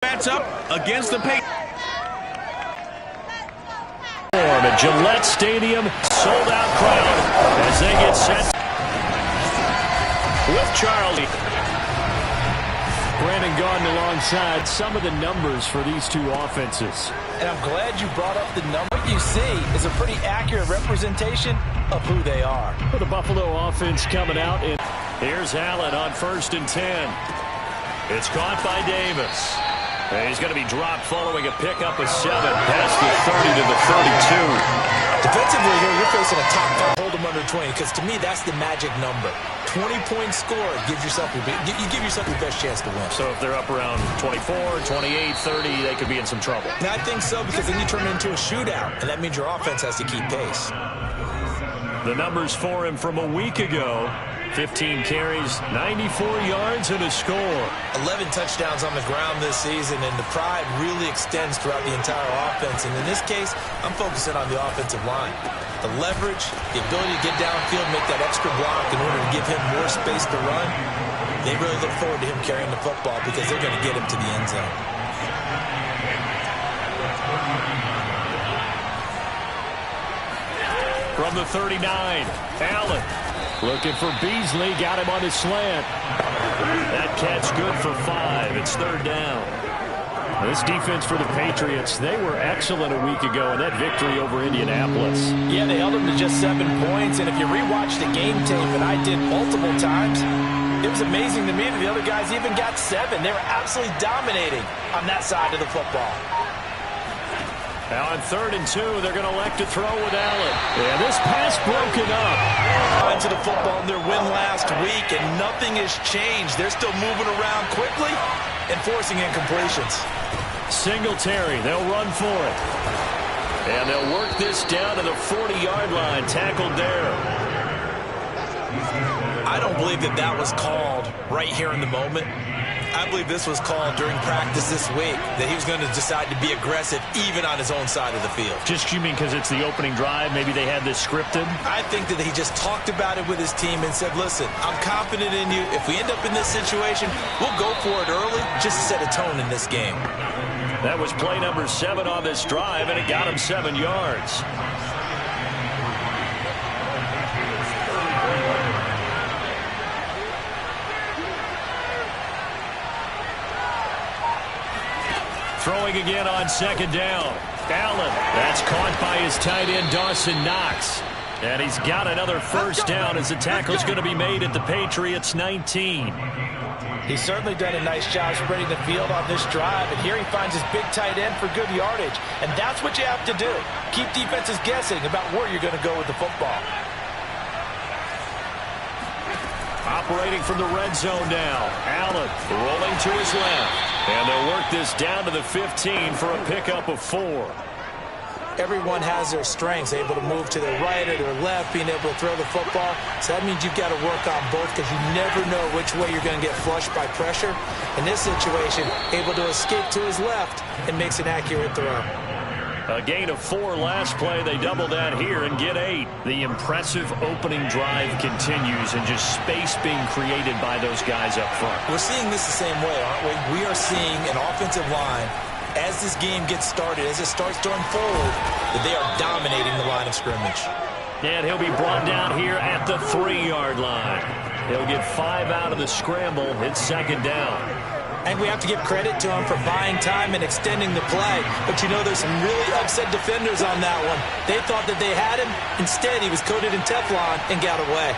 Up against the paint. At Gillette Stadium, sold-out crowd as they get set with Charlie. Brandon Gaudin alongside some of the numbers for these two offenses. And I'm glad you brought up the number. What you see is a pretty accurate representation of who they are. For the Buffalo offense coming out. Here's Allen on 1st and 10. It's caught by Davis. He's going to be dropped following a pickup of 7. Past the 30 to the 32. Defensively here, you're facing a top 5. Hold them under 20, because to me, that's the magic number. 20-point score gives yourself you give yourself your best chance to win. So if they're up around 24, 28, 30, they could be in some trouble. And I think so, because then you turn it into a shootout, and that means your offense has to keep pace. The numbers for him from a week ago. 15 carries, 94 yards, and a score. 11 touchdowns on the ground this season, and the pride really extends throughout the entire offense. And in this case, I'm focusing on the offensive line. The leverage, the ability to get downfield, make that extra block in order to give him more space to run. They really look forward to him carrying the football because they're going to get him to the end zone. From the 39, Allen. Looking for Beasley, got him on his slant. That catch good for 5. It's 3rd down. This defense for the Patriots, they were excellent a week ago in that victory over Indianapolis. Yeah, they held them to just 7 points, and if you rewatch the game tape, and I did multiple times, it was amazing to me that the other guys even got 7. They were absolutely dominating on that side of the football. Now on 3rd and 2, they're going to elect to throw with Allen. Yeah, this pass broken up. Into the football in their win last week, and nothing has changed. They're still moving around quickly and forcing incompletions. Singletary, they'll run for it. And they'll work this down to the 40-yard line. Tackled there. I don't believe that was called right here in the moment. I believe this was called during practice this week, that he was going to decide to be aggressive even on his own side of the field. Just, you mean because it's the opening drive? Maybe they had this scripted? I think that he just talked about it with his team and said, listen, I'm confident in you. If we end up in this situation, we'll go for it early just to set a tone in this game. That was play number 7 on this drive, and it got him 7 yards. Throwing again on 2nd down. Allen. That's caught by his tight end, Dawson Knox. And he's got another 1st down as the tackle's going to be made at the Patriots 19. He's certainly done a nice job spreading the field on this drive. And here he finds his big tight end for good yardage. And that's what you have to do. Keep defenses guessing about where you're going to go with the football. Operating from the red zone now. Allen rolling to his left. And they'll work this down to the 15 for a pickup of 4. Everyone has their strengths, able to move to their right or their left, being able to throw the football. So that means you've got to work on both because you never know which way you're going to get flushed by pressure. In this situation, able to escape to his left and makes an accurate throw. A gain of 4 last play. They double that here and get 8. The impressive opening drive continues and just space being created by those guys up front. We're seeing this the same way, aren't we? We are seeing an offensive line, as this game gets started, as it starts to unfold, that they are dominating the line of scrimmage. And he'll be brought down here at the 3-yard line. He'll get 5 out of the scramble. It's 2nd down. And we have to give credit to him for buying time and extending the play. But you know, there's some really upset defenders on that one. They thought that they had him. Instead, he was coated in Teflon and got away.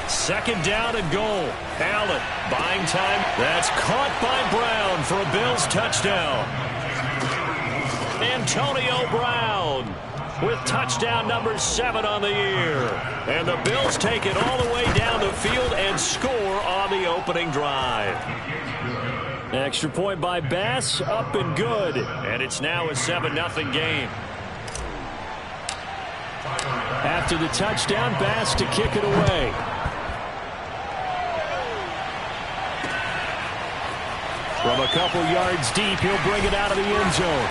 Second down and goal. Allen buying time. That's caught by Brown for a Bills touchdown. Antonio Brown with touchdown number 7 on the year. And the Bills take it all the way down the field and score on the opening drive. Extra point by Bass, up and good. And it's now a 7-0 game. After the touchdown, Bass to kick it away. From a couple yards deep, he'll bring it out of the end zone.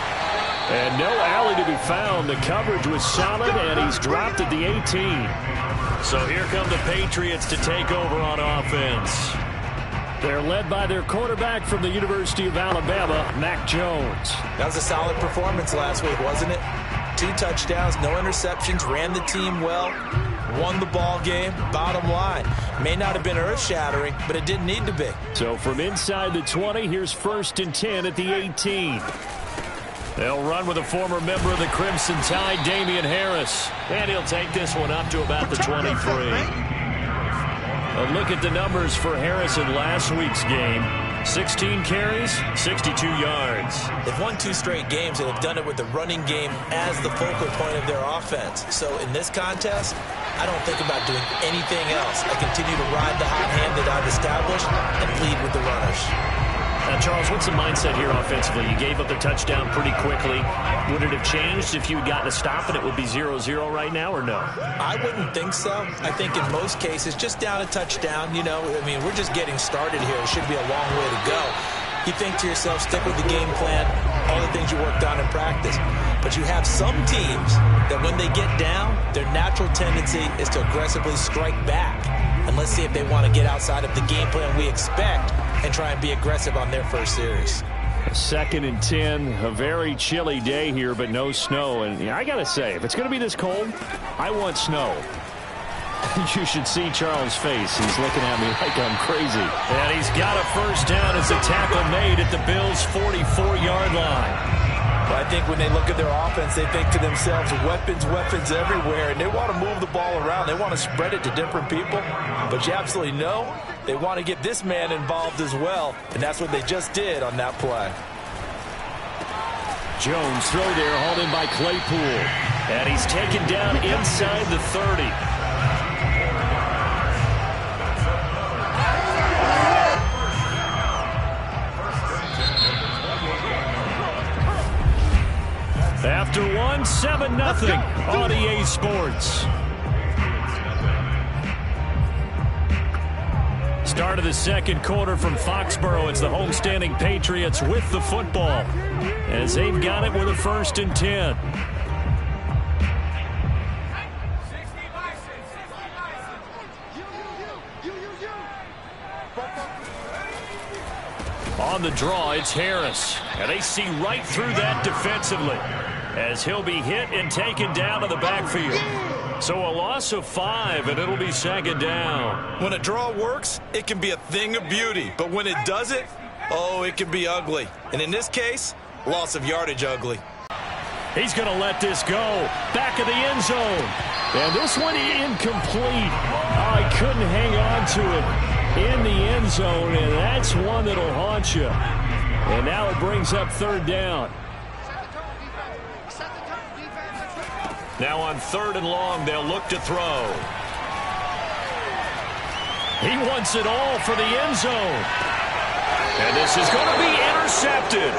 And no alley to be found. The coverage was solid, and he's dropped at the 18. So here come the Patriots to take over on offense. They're led by their quarterback from the University of Alabama, Mac Jones. That was a solid performance last week, wasn't it? 2 touchdowns, no interceptions, ran the team well, won the ball game. Bottom line, may not have been earth-shattering, but it didn't need to be. So from inside the 20, here's 1st and 10 at the 18. They'll run with a former member of the Crimson Tide, Damian Harris. And he'll take this one up to about the 23. A look at the numbers for Harris in last week's game. 16 carries, 62 yards. They've won 2 straight games, and have done it with the running game as the focal point of their offense. So in this contest, I don't think about doing anything else. I continue to ride the hot hand that I've established and lead with the runners. Now, Charles, what's the mindset here offensively? You gave up the touchdown pretty quickly. Would it have changed if you had gotten a stop and it would be 0-0 right now, or no? I wouldn't think so. I think in most cases, just down a touchdown, you know, I mean, we're just getting started here. It should be a long way to go. You think to yourself, stick with the game plan, all the things you worked on in practice. But you have some teams that when they get down, their natural tendency is to aggressively strike back. And let's see if they want to get outside of the game plan we expect and try and be aggressive on their first series. 2nd and 10, a very chilly day here, but no snow. And I got to say, if it's going to be this cold, I want snow. You should see Charles' face. He's looking at me like I'm crazy. And he's got a first down as a tackle made at the Bills' 44-yard line. But I think when they look at their offense, they think to themselves, weapons, weapons everywhere, and they want to move the ball around. They want to spread it to different people. But you absolutely know they want to get this man involved as well, and that's what they just did on that play. Jones throw there, hauled in by Claypool. And he's taken down inside the 30. After 1, 7-0 on EA Sports. Start of the 2nd quarter from Foxborough. It's the homestanding Patriots with the football as they've got it with a 1st and 10. On the draw, it's Harris. And they see right through that defensively as he'll be hit and taken down to the backfield. So a loss of 5, and it'll be 2nd down. When a draw works, it can be a thing of beauty. But when it doesn't, oh, it can be ugly. And in this case, loss of yardage ugly. He's going to let this go. Back of the end zone. And this one incomplete. Oh, he couldn't hang on to it in the end zone, and that's one that'll haunt you. And now it brings up 3rd down. Now on 3rd and long, they'll look to throw. He wants it all for the end zone. And this is going to be intercepted.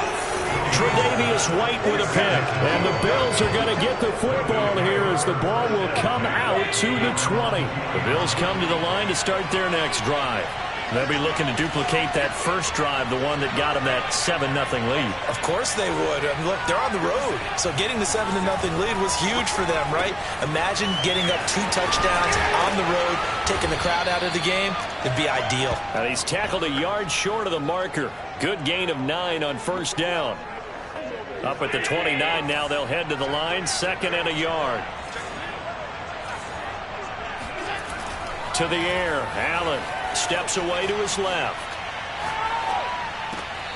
Tre'Davious White with a pick. And the Bills are going to get the football here as the ball will come out to the 20. The Bills come to the line to start their next drive. They'll be looking to duplicate that first drive, the one that got them that 7-0 lead. Of course they would. I mean, look, they're on the road. So getting the 7-0 lead was huge for them, right? Imagine getting up 2 touchdowns on the road, taking the crowd out of the game. It'd be ideal. And he's tackled a yard short of the marker. Good gain of 9 on 1st down. Up at the 29 now, they'll head to the line, 2nd and a yard. To the air, Allen steps away to his left.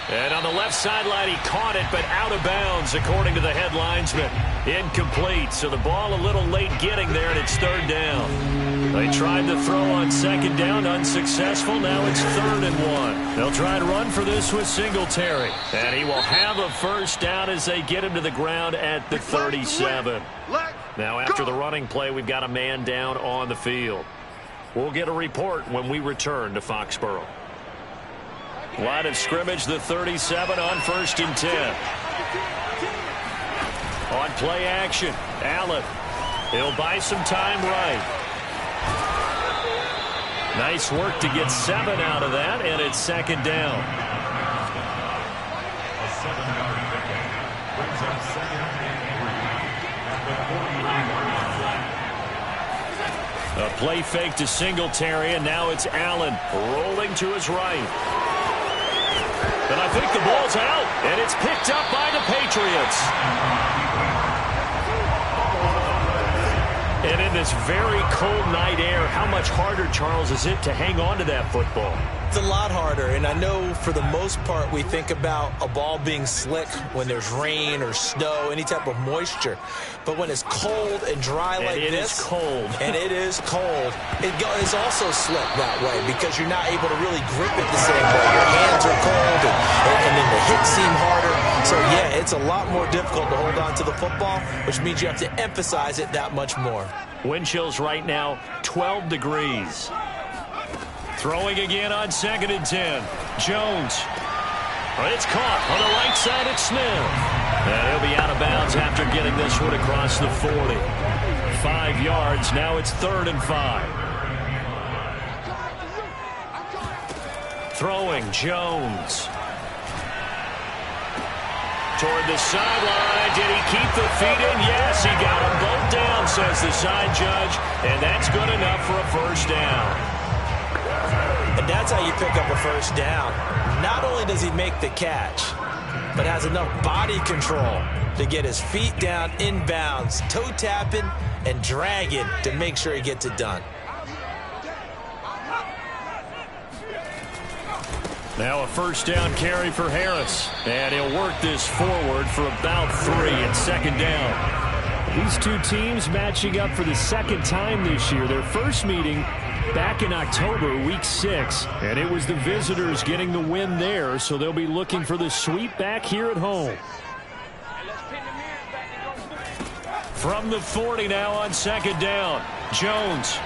And on the left sideline, he caught it, but out of bounds, according to the head linesman. Incomplete, so the ball a little late getting there, and it's 3rd down. They tried to throw on 2nd down, unsuccessful. Now it's 3rd and 1. They'll try to run for this with Singletary. And he will have a first down as they get him to the ground at the 37. Now after the running play, we've got a man down on the field. We'll get a report when we return to Foxborough. Line of scrimmage, the 37 on 1st and 10. On play action, Allen. He'll buy some time right. Nice work to get 7 out of that, and it's 2nd down. A play fake to Singletary, and now it's Allen rolling to his right. And I think the ball's out, and it's picked up by the Patriots. And in this very cold night air, how much harder, Charles, is it to hang on to that football? It's a lot harder, and I know for the most part we think about a ball being slick when there's rain or snow, any type of moisture. But when it's cold and dry like this, it is cold. And it is cold, it is also slick that way because you're not able to really grip it the same way. Your hands are cold, and then the hits seem harder. So, yeah, it's a lot more difficult to hold on to the football, which means you have to emphasize it that much more. Wind chills right now, 12 degrees. Throwing again on 2nd and 10. Jones. It's caught on the right side at Smith. And he'll be out of bounds after getting this one across the 40. 5 yards. Now it's 3rd and 5. Throwing Jones. Toward the sideline. Did he keep the feet in? Yes, he got them both down, says the side judge. And that's good enough for a first down. And that's how you pick up a first down. Not only does he make the catch, but has enough body control to get his feet down inbounds, toe tapping and dragging to make sure he gets it done. Now a first down carry for Harris. And he'll work this forward for about 3 and 2nd down. These two teams matching up for the second time this year. Their first meeting back in October, week 6, and it was the visitors getting the win there, so they'll be looking for the sweep back here at home. From the 40 now on 2nd down, Jones.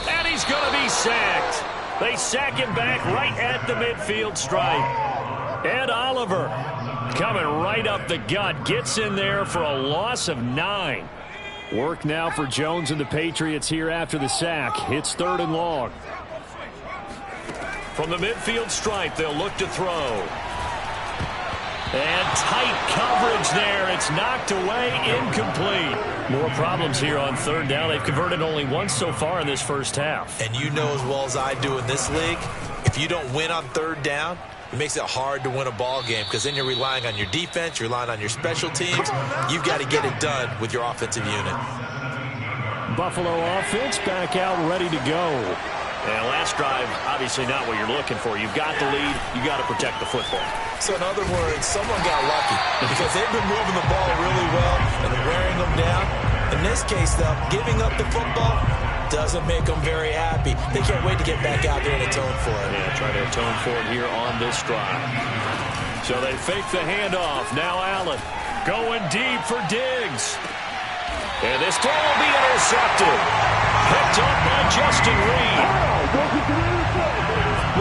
And he's going to be sacked. They sack him back right at the midfield stripe. Ed Oliver coming right up the gut, gets in there for a loss of 9. Work now for Jones and the Patriots here after the sack. It's 3rd and long. From the midfield stripe, they'll look to throw. And tight coverage there. It's knocked away, incomplete. More problems here on 3rd down. They've converted only once so far in this first half. And you know as well as I do in this league, if you don't win on 3rd down, it makes it hard to win a ball game because then you're relying on your defense, you're relying on your special teams. You've got to get it done with your offensive unit. Buffalo offense back out ready to go. And last drive, obviously not what you're looking for. You've got the lead. You've got to protect the football. So in other words, someone got lucky because they've been moving the ball really well and wearing them down. In this case, though, giving up the football doesn't make them very happy. They can't wait to get back out there and atone for it. Yeah, try to atone for it here on this drive. So they fake the handoff. Now Allen going deep for Diggs. And this throw will be intercepted. Picked up by Justin Reed.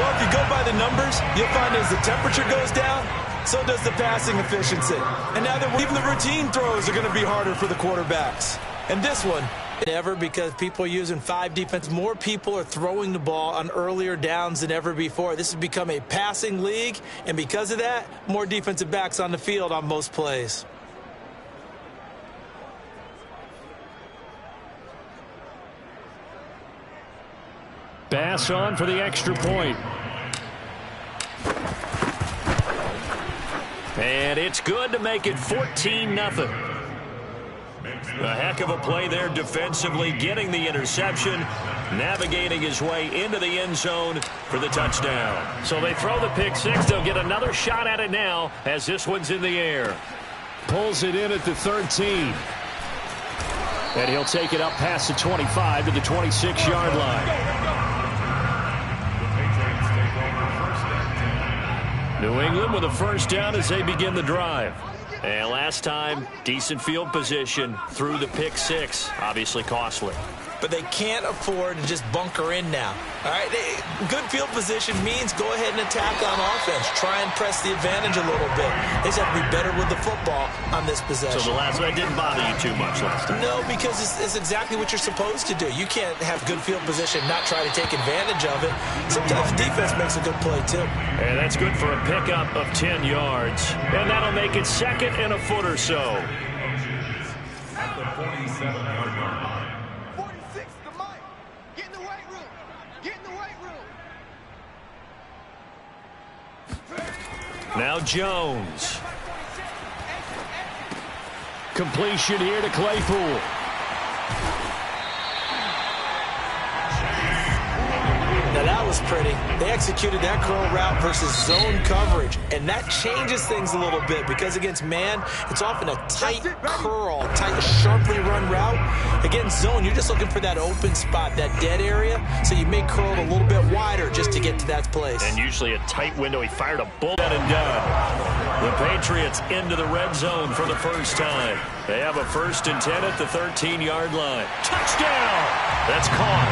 Well, if you go by the numbers, you'll find as the temperature goes down, so does the passing efficiency. And now that even the routine throws are going to be harder for the quarterbacks. And this one, ever because people are using 5 defense. More people are throwing the ball on earlier downs than ever before. This has become a passing league, and because of that, more defensive backs on the field on most plays. Pass on for the extra point. And it's good to make it 14-0. A heck of a play there defensively, getting the interception, navigating his way into the end zone for the touchdown. So they throw the pick 6. They'll get another shot at it now as this one's in the air. Pulls it in at the 13. And he'll take it up past the 25 to the 26-yard line. New England with a first down as they begin the drive. And last time, decent field position through the pick 6, obviously costly. but they can't afford to just bunker in now. All right, good field position means go ahead and attack on offense. Try and press the advantage a little bit. They just have to be better with the football on this possession. So the last one didn't bother you too much last time? No, because it's exactly what you're supposed to do. You can't have good field position, not try to take advantage of it. Sometimes defense makes a good play, too. And that's good for a pickup of 10 yards. And that'll make it 2nd and a foot or so. At the 47-yard line. 46, the mic. Get in the weight room. Get in the weight room. Now Jones. Completion here to Claypool. Now that was pretty. They executed that curl route versus zone coverage, and that changes things a little bit because against man, it's often a tight curl, tight, sharply run route. Against zone, you're just looking for that open spot, that dead area, so you may curl it a little bit wider just to get to that place. And usually a tight window. He fired a bullet and done. The Patriots into the red zone for the first time. They have a 1st and 10 at the 13-yard line. Touchdown! That's caught.